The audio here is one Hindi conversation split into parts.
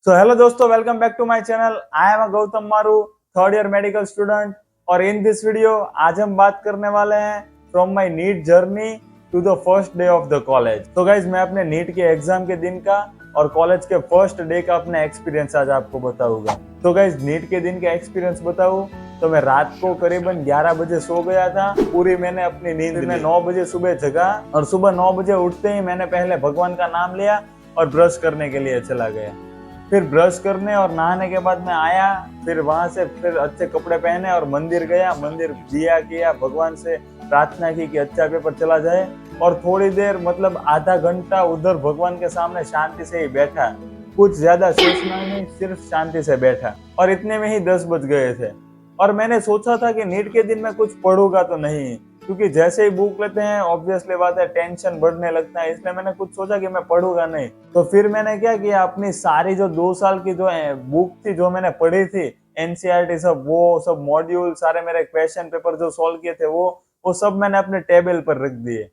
So hello दोस्तों, welcome back to my channel. I am a Gautam मारू, थर्ड ईयर मेडिकल स्टूडेंट। और इन दिस वीडियो आज हम बात करने वाले हैं from my NEET journey to the first day of the college. तो गाइज मैं अपने नीट के एग्जाम के दिन का और कॉलेज के फर्स्ट डे का अपना एक्सपीरियंस आज आपको बताऊंगा। तो गाइज नीट के दिन का एक्सपीरियंस बताऊं तो मैं रात को करीबन 11 बजे सो गया था। पूरी मैंने अपनी नींद में 9 बजे सुबह जगा और सुबह 9 बजे उठते ही मैंने पहले भगवान का नाम लिया और ब्रश करने के लिए चला गया। फिर ब्रश करने और नहाने के बाद मैं आया, फिर वहां से फिर अच्छे कपड़े पहने और मंदिर गया। मंदिर दिया किया, भगवान से प्रार्थना की कि अच्छा पेपर चला जाए। और थोड़ी देर मतलब आधा घंटा उधर भगवान के सामने शांति से ही बैठा, कुछ ज्यादा सोचना नहीं, सिर्फ शांति से बैठा। और इतने में ही 10 बज गए थे। और मैंने सोचा था कि नीट के दिन में कुछ पढ़ूंगा तो नहीं, क्योंकि जैसे ही बुक लेते हैं ऑब्वियसली बात है टेंशन बढ़ने लगता है, इसलिए मैंने कुछ सोचा कि मैं पढ़ूंगा नहीं। तो फिर मैंने क्या किया, अपनी सारी जो 2 साल की जो बुक थी जो मैंने पढ़ी थी, एनसीईआरटी सब, वो सब मॉड्यूल सारे मेरे क्वेश्चन पेपर जो सॉल्व किए थे वो सब मैंने अपने टेबल पर रख दिए।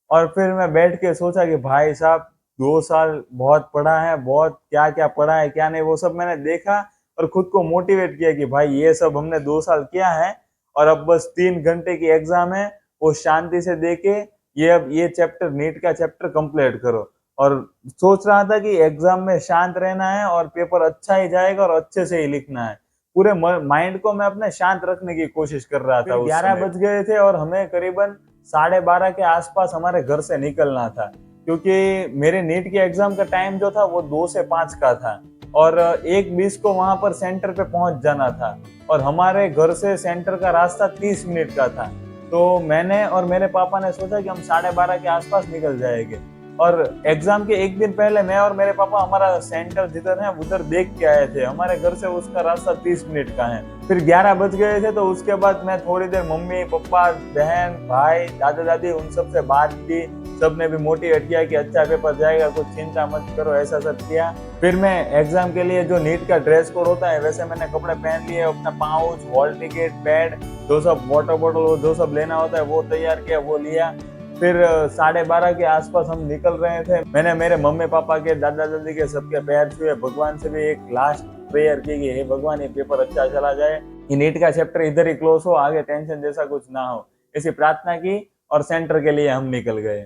और फिर मैं बैठ के सोचा कि भाई साहब 2 साल बहुत पढ़ा है, बहुत क्या क्या पढ़ा है क्या नहीं, वो सब मैंने देखा और खुद को मोटिवेट किया कि भाई ये सब हमने 2 साल किया है और अब बस 3 घंटे की एग्जाम है, वो शांति से दे के ये अब ये चैप्टर नीट का चैप्टर कंप्लीट करो। और सोच रहा था कि एग्जाम में शांत रहना है और पेपर अच्छा ही जाएगा और अच्छे से ही लिखना है। पूरे माइंड को मैं अपने शांत रखने की कोशिश कर रहा था। 11 बज गए थे और हमें करीबन 12:30 के आसपास हमारे घर से निकलना था, क्योंकि मेरे नीट के एग्जाम का टाइम जो था वो 2 से 5 का था और 1:20 को वहां पर सेंटर पे पहुंच जाना था। और हमारे घर से सेंटर का रास्ता 30 मिनट का था। तो मैंने और मेरे पापा ने सोचा कि हम 12:30 के आसपास निकल जाएंगे। और एग्जाम के एक दिन पहले मैं और मेरे पापा हमारा सेंटर जिधर है उधर देख के आए थे। हमारे घर से उसका रास्ता 30 मिनट का है। फिर 11 बज गए थे, तो उसके बाद मैं थोड़ी देर मम्मी पापा बहन भाई दादा दादी उन सब से बात की। सबने भी मोटिवेट किया कि अच्छा पेपर जाएगा, कुछ चिंता मत करो, ऐसा सब किया। फिर मैं एग्जाम के लिए जो नीट का ड्रेस कोड होता है वैसे मैंने कपड़े पहन लिए, अपना पाउच, हॉल टिकट, पैड, जो सब वाटर बॉटल जो सब लेना होता है वो तैयार किया, वो लिया। फिर 12:30 के आसपास हम निकल रहे थे। मैंने मेरे मम्मी पापा के दादा दादी के सबके पैर छुए, भगवान से भी एक लास्ट प्रेयर की कि हे भगवान ये पेपर अच्छा चला जाए, ये नीट का चैप्टर इधर ही क्लोज हो, आगे टेंशन जैसा कुछ ना हो, ऐसी प्रार्थना की। और सेंटर के लिए हम निकल गए।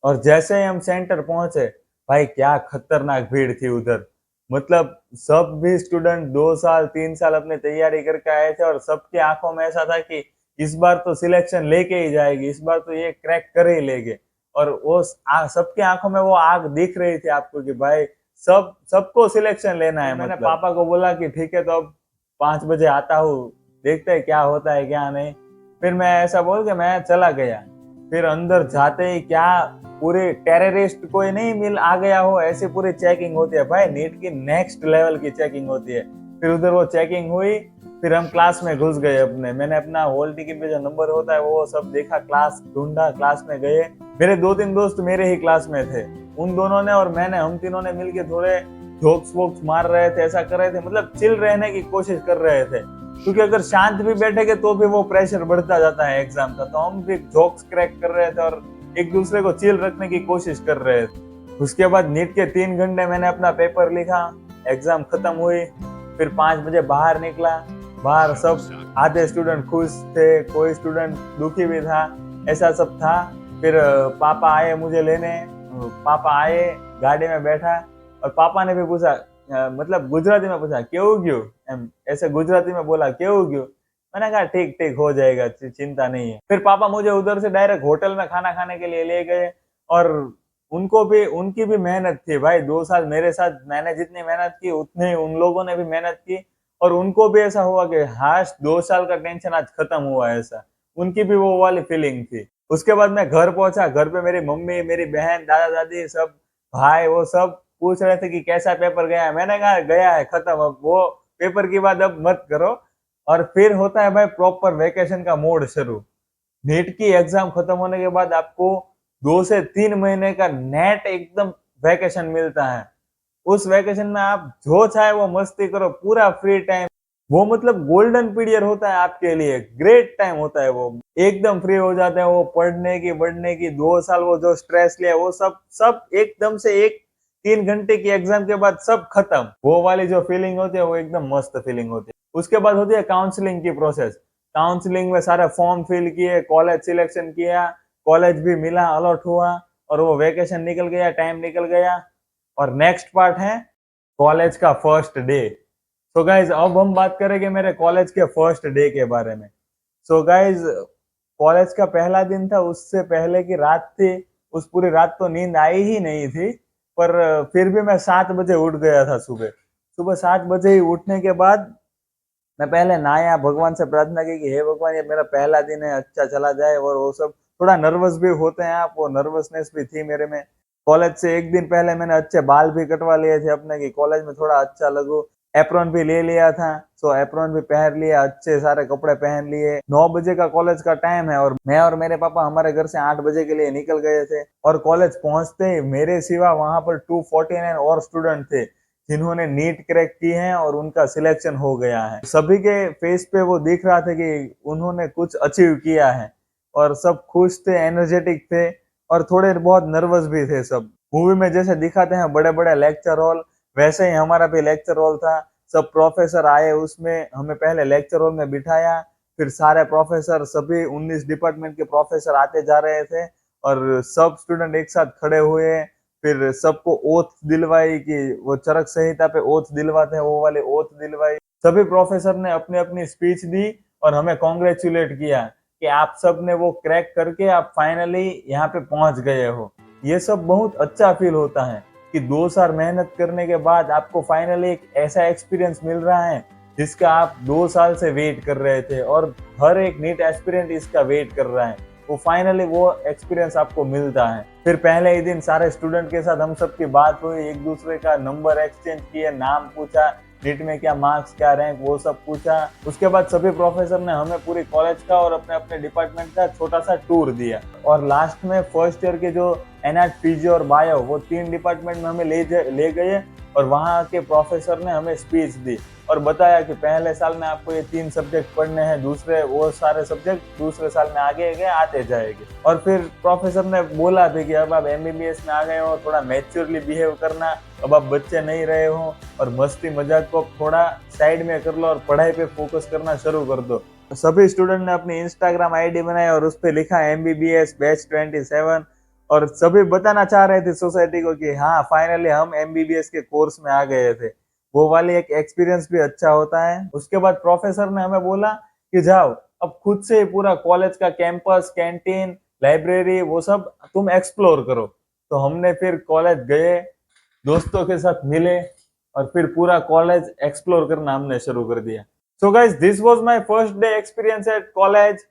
और जैसे ही हम सेंटर पहुंचे, भाई क्या खतरनाक भीड़ थी उधर। मतलब सब भी स्टूडेंट 2 साल 3 साल अपने तैयारी करके आए थे और सबके आंखों में ऐसा था कि इस बार तो सिलेक्शन लेके ही जाएगी, इस बार तो ये क्रैक कर ही लेंगे। और वो सबके आंखों में वो आग दिख रही थी आपको कि भाई सबको सिलेक्शन लेना है। मैंने पापा को बोला कि ठीक है, तो अब 5 बजे आता हूँ, देखते हैं क्या होता है क्या नहीं। फिर मैं ऐसा बोल के मैं चला गया। फिर अंदर जाते ही क्या, पूरे टेररिस्ट कोई नहीं मिल आ गया हो ऐसी पूरी चेकिंग होती है भाई, नीट की नेक्स्ट लेवल की चेकिंग होती है। फिर उधर वो चेकिंग हुई, फिर हम क्लास में घुस गए अपने। मैंने अपना हॉल टिकट पे जो नंबर होता है वो सब देखा, क्लास ढूंढा, क्लास में गए। मेरे 2-3 दोस्त मेरे ही क्लास में थे, उन दोनों ने और मैंने, हम तीनों ने मिलके थोड़े जोक्स वोक्स मार रहे थे, ऐसा कर रहे थे, मतलब चिल रहने की कोशिश कर रहे थे। क्योंकि अगर शांत भी बैठेंगे तो भी वो प्रेशर बढ़ता जाता है एग्जाम का। तो हम भी जोक्स क्रैक कर रहे थे और एक दूसरे को चिल रखने की कोशिश कर रहे थे। उसके बाद नीट के 3 घंटे मैंने अपना पेपर लिखा, एग्जाम खत्म हुई। फिर 5 बजे बाहर निकला। बाहर सब आधे स्टूडेंट खुश थे, कोई स्टूडेंट दुखी भी था, ऐसा सब था। फिर पापा आए मुझे लेने। पापा आए, गाड़ी में बैठा और पापा ने भी पूछा, मतलब गुजराती में पूछा क्यों गयो, ऐसे गुजराती में बोला क्यों गयो। मैंने कहा ठीक ठीक हो जाएगा, चिंता नहीं है। फिर पापा मुझे उधर से डायरेक्ट होटल में खाना खाने के लिए ले गए। और उनकी भी मेहनत थी भाई, 2 साल मेरे साथ मैंने जितनी मेहनत की उतने उन लोगों ने भी मेहनत की। और उनको भी ऐसा हुआ कि हाश 2 साल का टेंशन आज खत्म हुआ, ऐसा उनकी भी वो वाली फीलिंग थी। उसके बाद मैं घर पहुंचा, घर पे मेरी मम्मी, मेरी बहन, दादा दादी, सब भाई वो सब पूछ रहे थे कि कैसा पेपर गया है। मैंने कहा गया है, खत्म, अब वो पेपर की बात अब मत करो। और फिर होता है भाई प्रॉपर वेकेशन का मोड शुरू। नीट की एग्जाम खत्म होने के बाद आपको 2 से 3 महीने का नेट एकदम वैकेशन मिलता है। उस वैकेशन में आप जो चाहे वो मस्ती करो, पूरा फ्री टाइम। वो मतलब गोल्डन पीरियड होता है आपके लिए, ग्रेट टाइम होता है वो। एकदम फ्री हो जाते हैं वो, पढ़ने की बढ़ने की 2 साल वो जो स्ट्रेस लिया वो सब सब एकदम से एक 3 घंटे की एग्जाम के बाद सब खत्म। वो वाली जो फीलिंग होती है वो एकदम मस्त फीलिंग होती है। उसके बाद होती है काउंसलिंग की प्रोसेस। काउंसलिंग में सारे फॉर्म फिल किए, कॉलेज सिलेक्शन किया, कॉलेज भी मिला, अलॉट हुआ और वो वेकेशन निकल गया, टाइम निकल गया। और नेक्स्ट पार्ट है कॉलेज का फर्स्ट डे। सो गाइज अब हम बात करेंगे मेरे कॉलेज के फर्स्ट डे के बारे में। सो गाइज कॉलेज का पहला दिन था, उससे पहले की रात थी। उस पूरी रात तो नींद आई ही नहीं थी, पर फिर भी मैं 7 बजे उठ गया था। सुबह सुबह 7 बजे ही उठने के बाद मैं पहले नहाया, भगवान से प्रार्थना की कि हे भगवान ये मेरा पहला दिन है, अच्छा चला जाए। और वो सब थोड़ा नर्वस भी होते हैं आप, वो नर्वसनेस भी थी मेरे में। कॉलेज से एक दिन पहले मैंने अच्छे बाल भी कटवा लिए थे अपने कि कॉलेज में थोड़ा अच्छा लगूं। एप्रॉन भी ले लिया था, सो एप्रॉन भी पहन लिया, अच्छे सारे कपड़े पहन लिए। 9 बजे का कॉलेज का टाइम है और मैं और मेरे पापा हमारे घर से 8 बजे के लिए निकल गए थे। और कॉलेज पहुंचते ही मेरे सिवा वहां पर 249 और स्टूडेंट थे जिन्होंने नीट क्रैक की है और उनका सिलेक्शन हो गया है। सभी के फेस पे वो दिख रहा था कि उन्होंने कुछ अचीव किया है और सब खुश थे, एनर्जेटिक थे और थोड़े बहुत नर्वस भी थे सब। मूवी में जैसे दिखाते हैं बड़े बड़े लेक्चर हॉल, वैसे ही हमारा भी लेक्चर हॉल था। सब प्रोफेसर आए, उसमें हमें पहले लेक्चर हॉल में बिठाया, फिर सारे प्रोफेसर, सभी 19 डिपार्टमेंट के प्रोफेसर आते जा रहे थे और सब स्टूडेंट एक साथ खड़े हुए। फिर सबको ओथ दिलवाई कि वो चरक संहिता पे ओथ दिलवाते हैं, वो वाली ओथ दिलवाई। सभी प्रोफेसर ने अपनी अपनी स्पीच दी और हमें कॉन्ग्रेचुलेट किया कि आप सब ने वो क्रैक करके आप फाइनली यहाँ पे पहुंच गए हो। ये सब बहुत अच्छा फील होता है कि 2 साल मेहनत करने के बाद आपको फाइनली एक ऐसा एक्सपीरियंस मिल रहा है जिसका आप 2 साल से वेट कर रहे थे और हर एक नीट एस्पिरेंट इसका वेट कर रहा है। वो फाइनली वो एक्सपीरियंस आपको मिलता है। फिर पहले ही दिन सारे स्टूडेंट के साथ हम सबकी बात हुई, एक दूसरे का नंबर एक्सचेंज किए, नाम पूछा, नीट में क्या मार्क्स, क्या रैंक, वो सब पूछा। उसके बाद सभी प्रोफेसर ने हमें पूरी कॉलेज का और अपने अपने डिपार्टमेंट का छोटा सा टूर दिया। और लास्ट में फर्स्ट ईयर के जो एनएट, फिजियो और बायो, वो 3 डिपार्टमेंट में हमें ले गए और वहाँ के प्रोफेसर ने हमें स्पीच दी और बताया कि पहले साल में आपको ये 3 सब्जेक्ट पढ़ने हैं, दूसरे वो सारे सब्जेक्ट दूसरे साल में आगे आते जाएंगे। और फिर प्रोफेसर ने बोला भी कि अब आप एमबीबीएस में आ गए हो, थोड़ा मैच्योरली बिहेव करना, अब आप बच्चे नहीं रहे हो और मस्ती मजाक को थोड़ा साइड में कर लो और पढ़ाई पे फोकस करना शुरू कर दो। सभी स्टूडेंट ने अपनी इंस्टाग्राम आईडी बनाई और उस पर लिखा एमबीबीएस बैच 27 और सभी बताना चाह रहे थे सोसाइटी को कि हाँ फाइनली हम एमबीबीएस के कोर्स में आ गए थे। वो वाली एक एक्सपीरियंस भी अच्छा होता है। उसके बाद प्रोफेसर ने हमें बोला कि जाओ अब खुद से पूरा कॉलेज का कैंपस, कैंटीन, लाइब्रेरी वो सब तुम एक्सप्लोर करो। तो हमने फिर कॉलेज गए, दोस्तों के साथ मिले और फिर पूरा कॉलेज एक्सप्लोर करना हमने शुरू कर दिया। So guys this was my first day experience at college.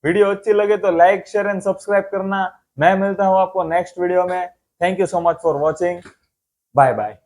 Video अच्छी लगे तो लाइक, शेयर एंड सब्सक्राइब करना। मैं मिलता हूँ आपको नेक्स्ट वीडियो में। Thank you so much for watching. Bye bye.